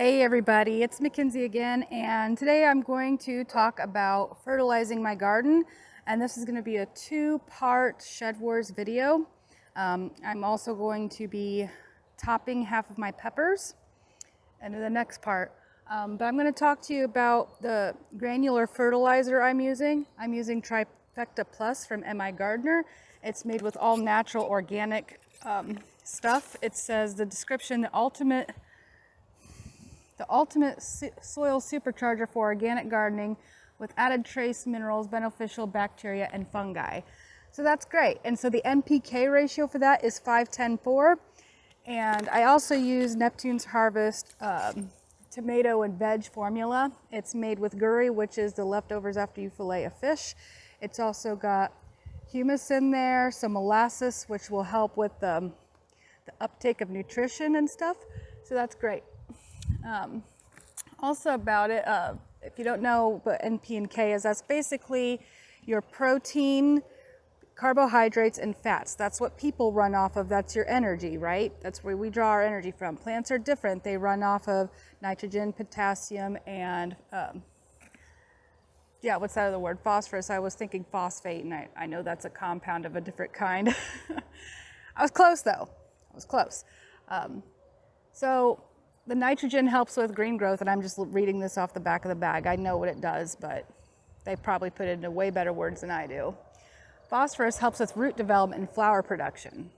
Hey everybody, it's Mackenzie again, and today I'm going to talk about fertilizing my garden, and this is going to be a two-part SHEDWARS video. I'm also going to be topping half of my peppers and in the next part. But I'm going to talk to you about the granular fertilizer I'm using. I'm using Trifecta Plus from MIGardener. It's made with all natural organic stuff. It says the description, the ultimate soil supercharger for organic gardening with added trace minerals, beneficial bacteria, and fungi. So that's great. And so the NPK ratio for that is 5-10-4. And I also use Neptune's Harvest tomato and veg formula. It's made with gurry, which is the leftovers after you fillet a fish. It's also got humus in there, some molasses, which will help with the uptake of nutrition and stuff. So that's great. Also about it, if you don't know what NP and K is, that's basically your protein, carbohydrates, and fats. That's what people run off of. That's your energy, right? That's where we draw our energy from. Plants are different. They run off of nitrogen, potassium, and what's that other word? Phosphorus. I was thinking phosphate, and I know that's a compound of a different kind. I was close though. I was close. So the nitrogen helps with green growth, and I'm just reading this off the back of the bag. I know what it does, but they probably put it into way better words than I do. Phosphorus helps with root development and flower production.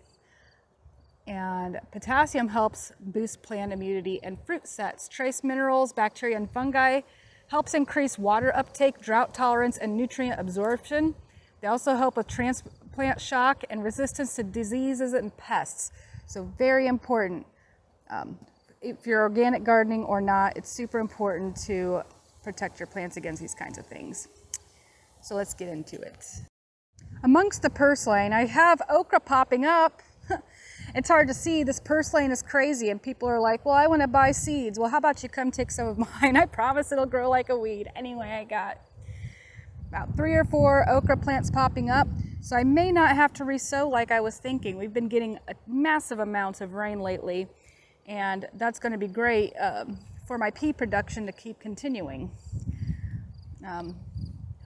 And potassium helps boost plant immunity and fruit sets. Trace minerals, bacteria, and fungi helps increase water uptake, drought tolerance, and nutrient absorption. They also help with transplant shock and resistance to diseases and pests. So very important. If you're organic gardening or not, it's super important to protect your plants against these kinds of things. So let's get into it. Amongst the purslane, I have okra popping up. It's hard to see. This purslane is crazy, and people are like, well, I want to buy seeds. Well, how about you come take some of mine? I promise it'll grow like a weed. Anyway, I got about 3 or 4 okra plants popping up, so I may not have to resow like I was thinking. We've been getting massive amounts of rain lately, and that's going to be great for my pea production to keep continuing. I'm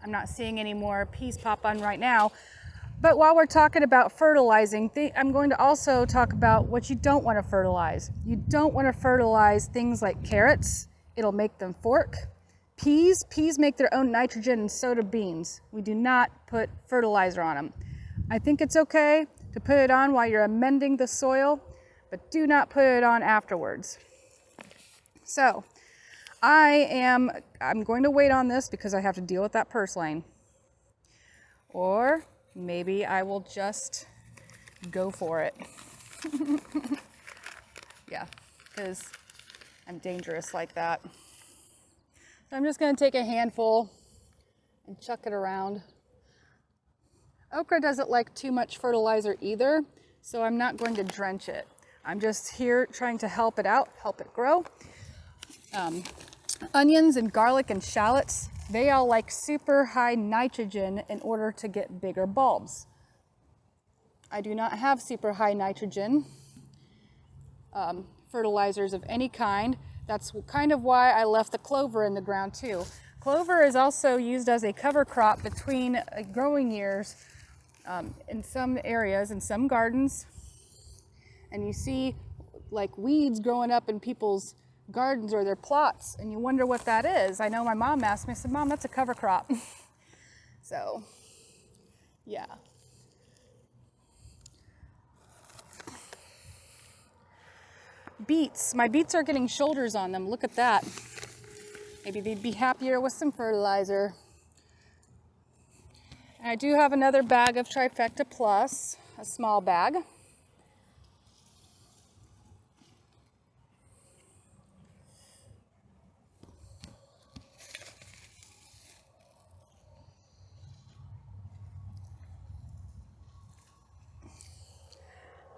not seeing any more peas pop on right now, but while we're talking about fertilizing, I'm going to also talk about what you don't want to fertilize. You don't want to fertilize things like carrots. It'll make them fork. Peas make their own nitrogen, and so do beans. We do not put fertilizer on them. I think it's okay to put it on while you're amending the soil, but do not put it on afterwards. So I'm going to wait on this because I have to deal with that purslane. Or maybe I will just go for it. Yeah, because I'm dangerous like that. So I'm just going to take a handful and chuck it around. Okra doesn't like too much fertilizer either, so I'm not going to drench it. I'm just here trying to help it out, help it grow. Onions and garlic and shallots, they all like super high nitrogen in order to get bigger bulbs. I do not have super high nitrogen fertilizers of any kind. That's kind of why I left the clover in the ground too. Clover is also used as a cover crop between growing years in some areas, in some gardens. And you see like weeds growing up in people's gardens or their plots, and you wonder what that is. I know my mom asked me, I said, Mom, that's a cover crop. So, yeah. Beets. My beets are getting shoulders on them. Look at that. Maybe they'd be happier with some fertilizer. And I do have another bag of Trifecta Plus, a small bag.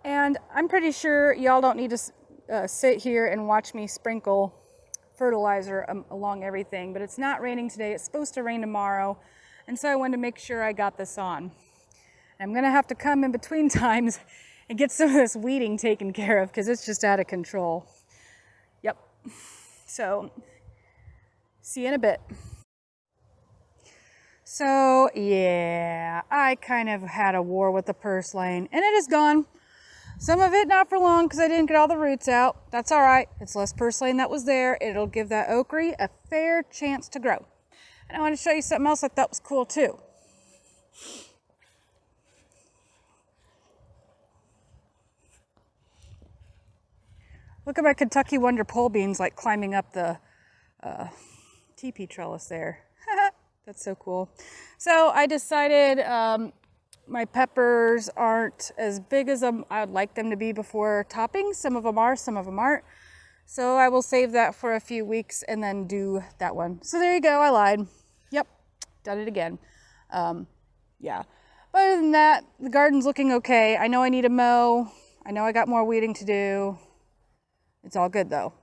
And I'm pretty sure y'all don't need to sit here and watch me sprinkle fertilizer along everything, but it's not raining today. It's supposed to rain tomorrow, and so I wanted to make sure I got this on. I'm gonna have to come in between times and get some of this weeding taken care of because it's just out of control. Yep. So, see you in a bit. So, yeah, I kind of had a war with the purslane, and it is gone. Some of it not for long because I didn't get all the roots out. That's all right. It's less purslane that was there. It'll give that okra a fair chance to grow. And I want to show you something else I thought was cool too. Look at my Kentucky Wonder pole beans like climbing up the teepee trellis there. That's so cool. So I decided my peppers aren't as big as I would like them to be before topping. Some of them are, some of them aren't. So I will save that for a few weeks and then do that one. So there you go, I lied. Yep, done it again. Yeah, but other than that, the garden's looking okay. I know I need a mow. I know I got more weeding to do. It's all good though.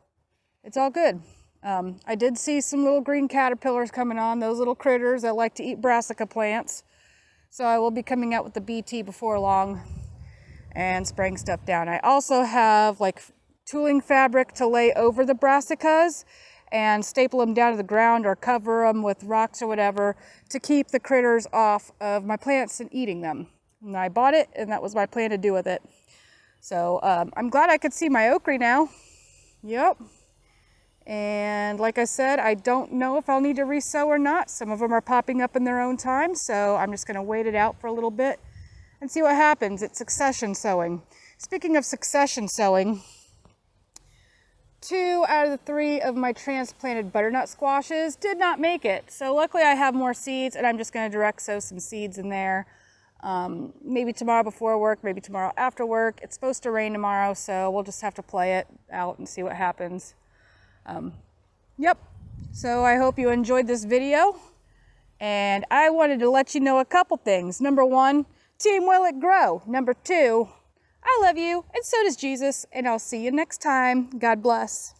It's all good. I did see some little green caterpillars coming on, those little critters that like to eat brassica plants. So I will be coming out with the BT before long and spraying stuff down. I also have like tooling fabric to lay over the brassicas and staple them down to the ground or cover them with rocks or whatever to keep the critters off of my plants and eating them. And I bought it and that was my plan to do with it. So I'm glad I could see my okra now. Yep. And like I said, I don't know if I'll need to resow or not. Some of them are popping up in their own time, so I'm just going to wait it out for a little bit and see what happens. It's succession sowing. Speaking of succession sowing, 2 out of the 3 of my transplanted butternut squashes did not make it. So luckily I have more seeds and I'm just going to direct sow some seeds in there. Maybe tomorrow before work, maybe tomorrow after work. It's supposed to rain tomorrow, so we'll just have to play it out and see what happens. Yep, so I hope you enjoyed this video, and I wanted to let you know a couple things. Number 1, Team Will It Grow. Number 2, I love you, and so does Jesus, and I'll see you next time. God bless.